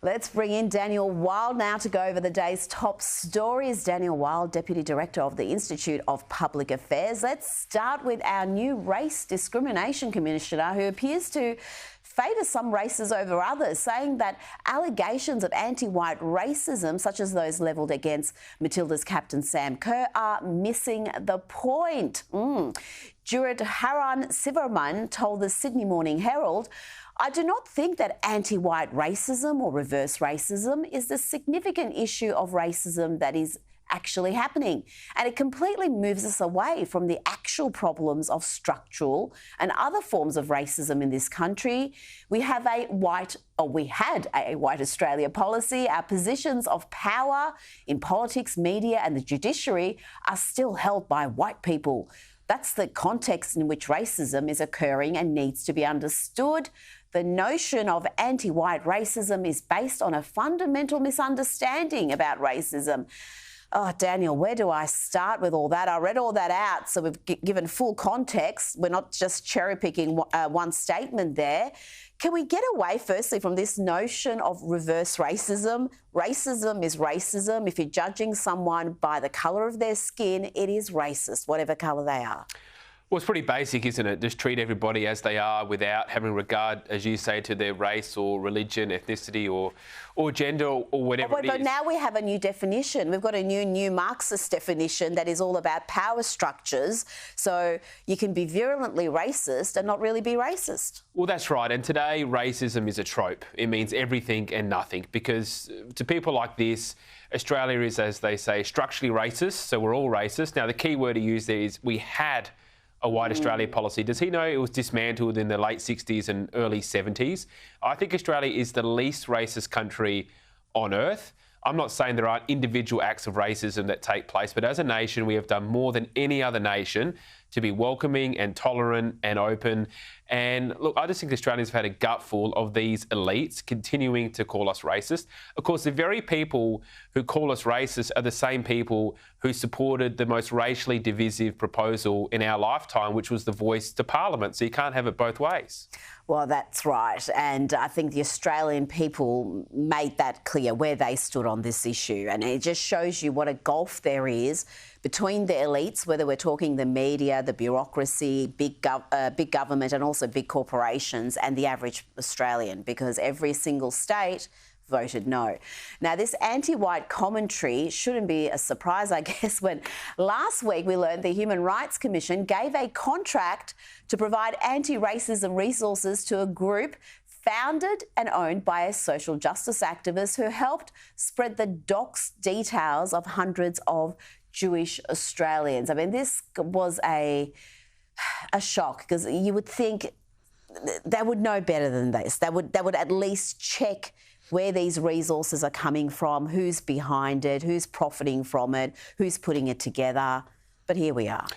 Let's bring in Daniel Wild now to go over the day's top stories. Daniel Wild, Deputy Director of the Institute of Public Affairs. Let's start with our new Race Discrimination Commissioner, who appears to favour some races over others, saying that allegations of anti-white racism, such as those levelled against Matilda's captain Sam Kerr, are missing the point. Jurid Haran Siverman told the Sydney Morning Herald, "I do not think that anti-white racism or reverse racism is the significant issue of racism that is actually happening. And it completely moves us away from the actual problems of structural and other forms of racism in this country. We had a white Australia policy. Our positions of power in politics, media and the judiciary are still held by white people. That's the context in which racism is occurring and needs to be understood. The notion of anti-white racism is based on a fundamental misunderstanding about racism." Oh, Daniel, where do I start with all that? I read all that out, so we've given full context. We're not just cherry-picking one statement there. Can we get away, firstly, from this notion of reverse racism? Racism is racism. If you're judging someone by the colour of their skin, it is racist, whatever colour they are. Well, it's pretty basic, isn't it? Just treat everybody as they are without having regard, as you say, to their race or religion, ethnicity or gender or whatever it is. But now we have a new definition. We've got a new Marxist definition that is all about power structures. So you can be virulently racist and not really be racist. Well, that's right. And today, racism is a trope. It means everything and nothing, because to people like this, Australia is, as they say, structurally racist. So we're all racist. Now, the key word to use there is we had a white Australia policy. Does he know it was dismantled in the late 60s and early 70s? I think Australia is the least racist country on earth. I'm not saying there aren't individual acts of racism that take place, but as a nation, we have done more than any other nation to be welcoming and tolerant and open. And look, I just think Australians have had a gutful of these elites continuing to call us racist. Of course, the very people who call us racist are the same people who supported the most racially divisive proposal in our lifetime, which was the Voice to Parliament. So you can't have it both ways. Well, that's right. And I think the Australian people made that clear where they stood on this issue. And it just shows you what a gulf there is between the elites, whether we're talking the media, the bureaucracy, big government and also big corporations, and the average Australian, because every single state voted no. Now, this anti-white commentary shouldn't be a surprise, I guess, when last week we learned the Human Rights Commission gave a contract to provide anti-racism resources to a group founded and owned by a social justice activist who helped spread the doxed details of hundreds of Jewish Australians. I mean, this was a shock, because you would think they would know better than this. They would at least check where these resources are coming from, who's behind it, who's profiting from it, who's putting it together. But here we are.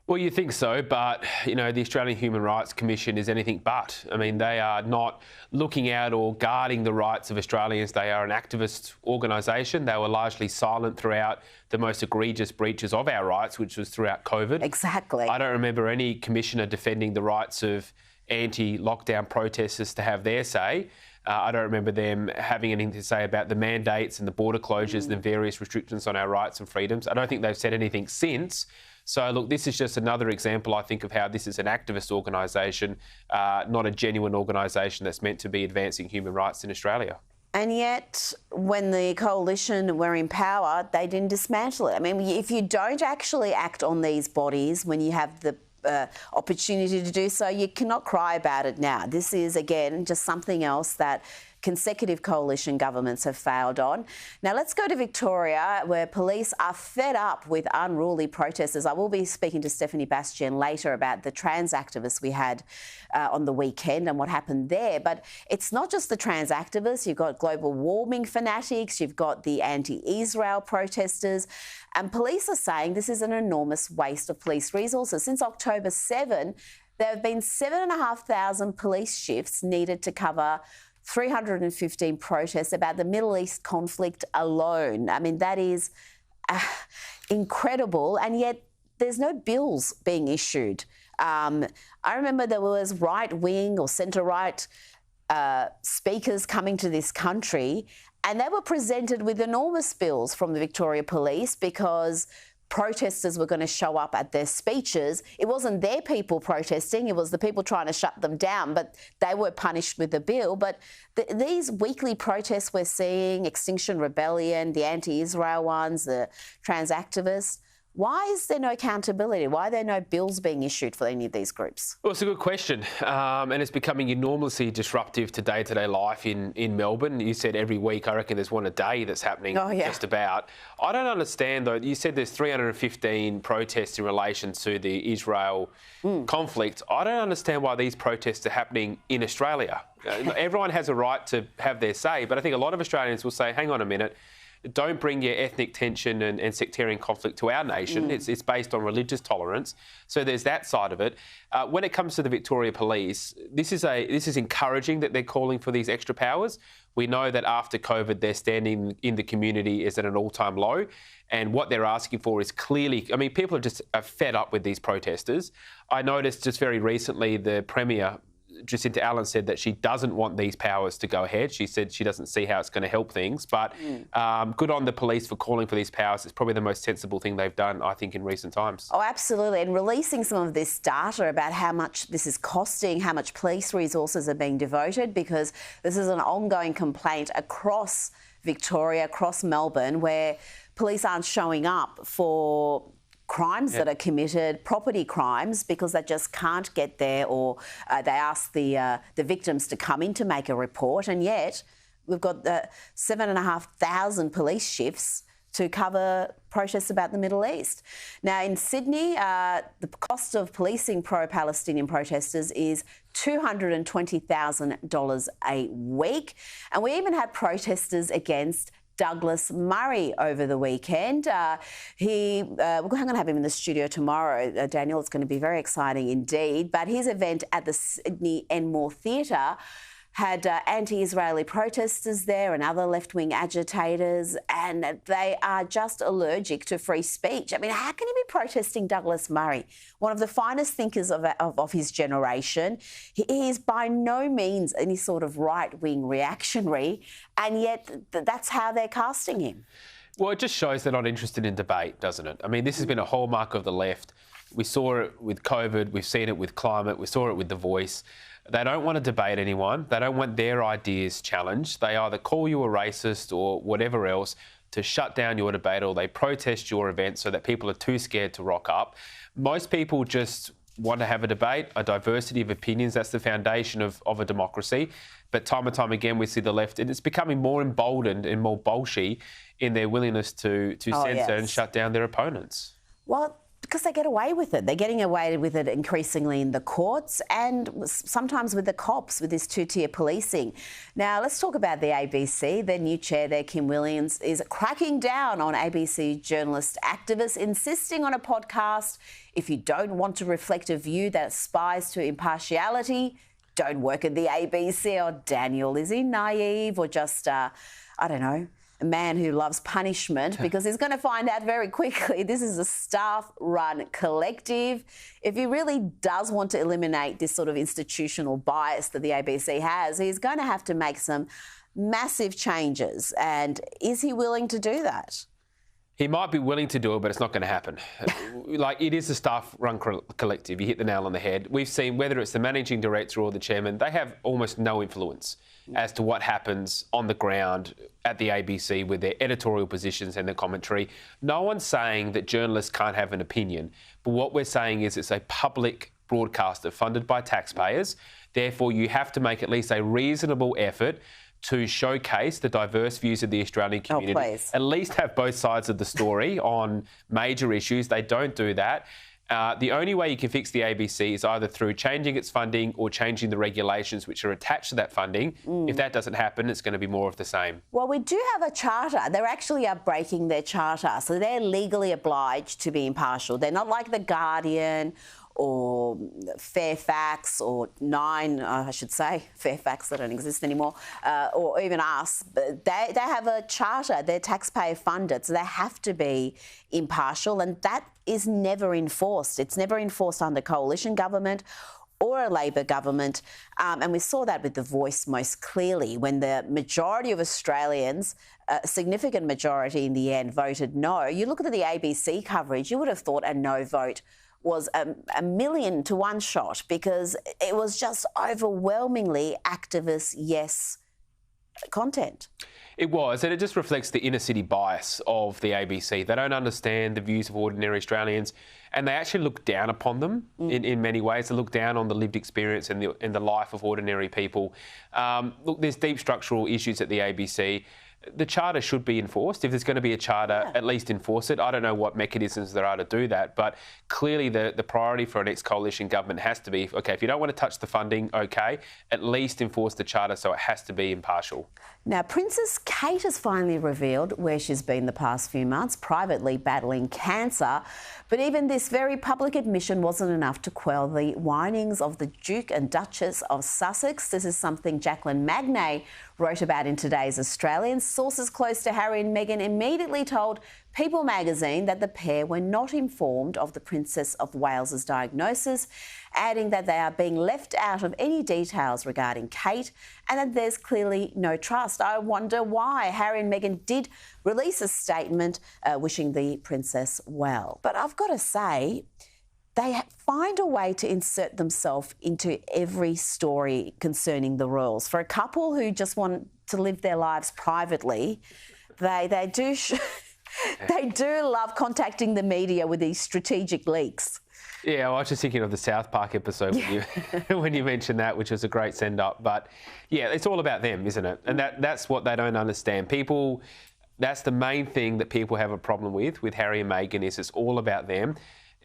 Well, you think so, but, you know, the Australian Human Rights Commission is anything but. I mean, they are not looking out or guarding the rights of Australians. They are an activist organisation. They were largely silent throughout the most egregious breaches of our rights, which was throughout COVID. Exactly. I don't remember any commissioner defending the rights of anti-lockdown protesters to have their say. I don't remember them having anything to say about the mandates and the border closures and the various restrictions on our rights and freedoms. I don't think they've said anything since. So, look, this is just another example, I think, of how this is an activist organisation, not a genuine organisation that's meant to be advancing human rights in Australia. And yet, when the coalition were in power, they didn't dismantle it. I mean, if you don't actually act on these bodies when you have the opportunity to do so, you cannot cry about it now. This is, again, just something else that consecutive coalition governments have failed on. Now, let's go to Victoria, where police are fed up with unruly protesters. I will be speaking to Stephanie Bastian later about the trans activists we had on the weekend and what happened there. But it's not just the trans activists. You've got global warming fanatics. You've got the anti-Israel protesters. And police are saying this is an enormous waste of police resources. Since October 7, there have been 7,500 police shifts needed to cover 315 protests about the Middle East conflict alone. I mean, that is incredible, and yet there's no bills being issued. I remember there was right-wing or centre-right speakers coming to this country, and they were presented with enormous bills from the Victoria Police because protesters were going to show up at their speeches. It wasn't their people protesting, it was the people trying to shut them down, but they were punished with a bill. But these weekly protests we're seeing, Extinction Rebellion, the anti-Israel ones, the trans activists, why is there no accountability? Why are there no bills being issued for any of these groups? Well, it's a good question, and it's becoming enormously disruptive to day-to-day life in Melbourne. You said every week, I reckon there's one a day that's happening, just about. I don't understand, though. You said there's 315 protests in relation to the Israel conflict. I don't understand why these protests are happening in Australia. Everyone has a right to have their say, but I think a lot of Australians will say, hang on a minute, don't bring your ethnic tension and sectarian conflict to our nation. It's based on religious tolerance. So there's that side of it. When it comes to the Victoria Police, this is encouraging that they're calling for these extra powers. We know that after COVID, their standing in the community is at an all-time low. And what they're asking for is clearly, I mean, people are fed up with these protesters. I noticed just very recently the Premier, Jacinta Allen, said that she doesn't want these powers to go ahead. She said she doesn't see how it's going to help things. But good on the police for calling for these powers. It's probably the most sensible thing they've done, I think, in recent times. Oh, absolutely. And releasing some of this data about how much this is costing, how much police resources are being devoted, because this is an ongoing complaint across Victoria, across Melbourne, where police aren't showing up for crimes that are committed, property crimes, because they just can't get there, or they ask the victims to come in to make a report, and yet we've got 7,500 police shifts to cover protests about the Middle East. Now, in Sydney, the cost of policing pro-Palestinian protesters is $220,000 a week, and we even had protesters against Douglas Murray over the weekend. We're going to have him in the studio tomorrow, Daniel. It's going to be very exciting indeed. But his event at the Sydney Enmore Theatre had anti-Israeli protesters there and other left-wing agitators, and they are just allergic to free speech. I mean, how can you be protesting Douglas Murray, one of the finest thinkers of his generation? He is by no means any sort of right-wing reactionary, and yet that's how they're casting him. Well, it just shows they're not interested in debate, doesn't it? I mean, this has been a hallmark of the left. We saw it with COVID, we've seen it with climate, we saw it with The Voice. They don't want to debate anyone. They don't want their ideas challenged. They either call you a racist or whatever else to shut down your debate, or they protest your event so that people are too scared to rock up. Most people just want to have a debate, a diversity of opinions. That's the foundation of a democracy. But time and time again, we see the left, and it's becoming more emboldened and more bolshy in their willingness to censor and shut down their opponents. Well, because they get away with it. They're getting away with it increasingly in the courts and sometimes with the cops, with this two-tier policing. Now, let's talk about the ABC. Their new chair there, Kim Williams, is cracking down on ABC journalist activists, insisting on a podcast. If you don't want to reflect a view that aspires to impartiality, don't work at the ABC. Or Daniel, is he naive or just, I don't know, a man who loves punishment? Because he's going to find out very quickly this is a staff-run collective. If he really does want to eliminate this sort of institutional bias that the ABC has, he's going to have to make some massive changes. And is he willing to do that? He might be willing to do it, but it's not going to happen. Like, it is a staff-run collective. You hit the nail on the head. We've seen, whether it's the managing director or the chairman, they have almost no influence as to what happens on the ground at the ABC with their editorial positions and their commentary. No one's saying that journalists can't have an opinion, but what we're saying is it's a public broadcaster funded by taxpayers. Therefore, you have to make at least a reasonable effort to showcase the diverse views of the Australian community. At least have both sides of the story on major issues. They don't do that. The only way you can fix the ABC is either through changing its funding or changing the regulations which are attached to that funding. If that doesn't happen, it's going to be more of the same. Well, we do have a charter. They're actually breaking their charter, so they're legally obliged to be impartial. They're not like The Guardian or Fairfax or Nine, I should say, Fairfax, they don't exist anymore, or even us. They have a charter, they're taxpayer funded, so they have to be impartial, and that is never enforced. It's never enforced under coalition government or a Labor government. And we saw that with The Voice most clearly when the majority of Australians, a significant majority in the end, voted no. You look at the ABC coverage, you would have thought a no vote was a 1,000,000 to 1 shot, because it was just overwhelmingly activist yes content. It was, and it just reflects the inner city bias of the ABC. They don't understand the views of ordinary Australians, and they actually look down upon them in many ways. They look down on the lived experience and the life of ordinary people. Look, there's deep structural issues at the ABC. The charter should be enforced. If there's going to be a charter, at least enforce it. I don't know what mechanisms there are to do that, but clearly the priority for a next coalition government has to be, OK, if you don't want to touch the funding, OK, at least enforce the charter so it has to be impartial. Now, Princess Kate has finally revealed where she's been the past few months, privately battling cancer. But even this very public admission wasn't enough to quell the whinings of the Duke and Duchess of Sussex. This is something Jacqueline Magnay wrote about in today's Australian. Sources close to Harry and Meghan immediately told People magazine that the pair were not informed of the Princess of Wales's diagnosis, adding that they are being left out of any details regarding Kate and that there's clearly no trust. I wonder why. Harry and Meghan did release a statement wishing the princess well. But I've got to say, they find a way to insert themselves into every story concerning the royals. For a couple who just want to live their lives privately, they do they do love contacting the media with these strategic leaks. Yeah, well, I was just thinking of the South Park episode when you mentioned that, which was a great send-up. But yeah, it's all about them, isn't it? And that's what they don't understand. People, that's the main thing that people have a problem with Harry and Meghan, is it's all about them.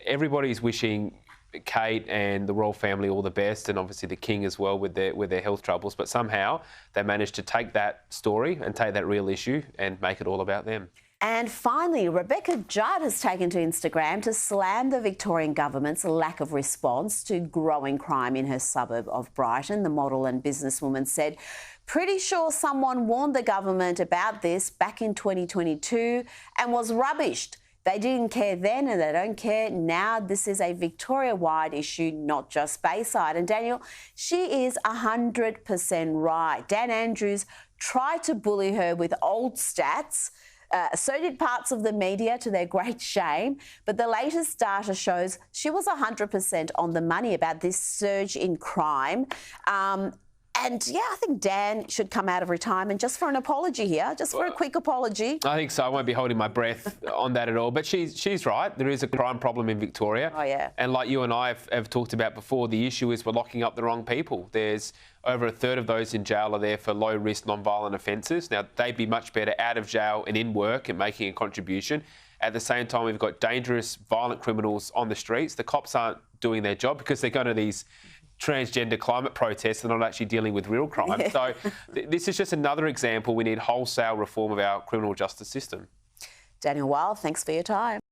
Everybody's wishing Kate and the royal family all the best, and obviously the king as well with their health troubles. But somehow they managed to take that story and take that real issue and make it all about them. And finally, Rebecca Judd has taken to Instagram to slam the Victorian government's lack of response to growing crime in her suburb of Brighton. The model and businesswoman said, "Pretty sure someone warned the government about this back in 2022 and was rubbished. They didn't care then and they don't care now. This is a Victoria-wide issue, not just Bayside." And Daniel, she is 100% right. Dan Andrews tried to bully her with old stats. So did parts of the media, to their great shame. But the latest data shows she was 100% on the money about this surge in crime. And yeah, I think Dan should come out of retirement just for an apology here, just for a quick apology. I think so. I won't be holding my breath on that at all. But she's right. There is a crime problem in Victoria. Oh, yeah. And like you and I have talked about before, the issue is we're locking up the wrong people. There's over a third of those in jail are there for low-risk, non-violent offences. Now, they'd be much better out of jail and in work and making a contribution. At the same time, we've got dangerous, violent criminals on the streets. The cops aren't doing their job because they're going to these transgender climate protests and not actually dealing with real crime. Yeah. So this is just another example. We need wholesale reform of our criminal justice system. Daniel Wild, thanks for your time.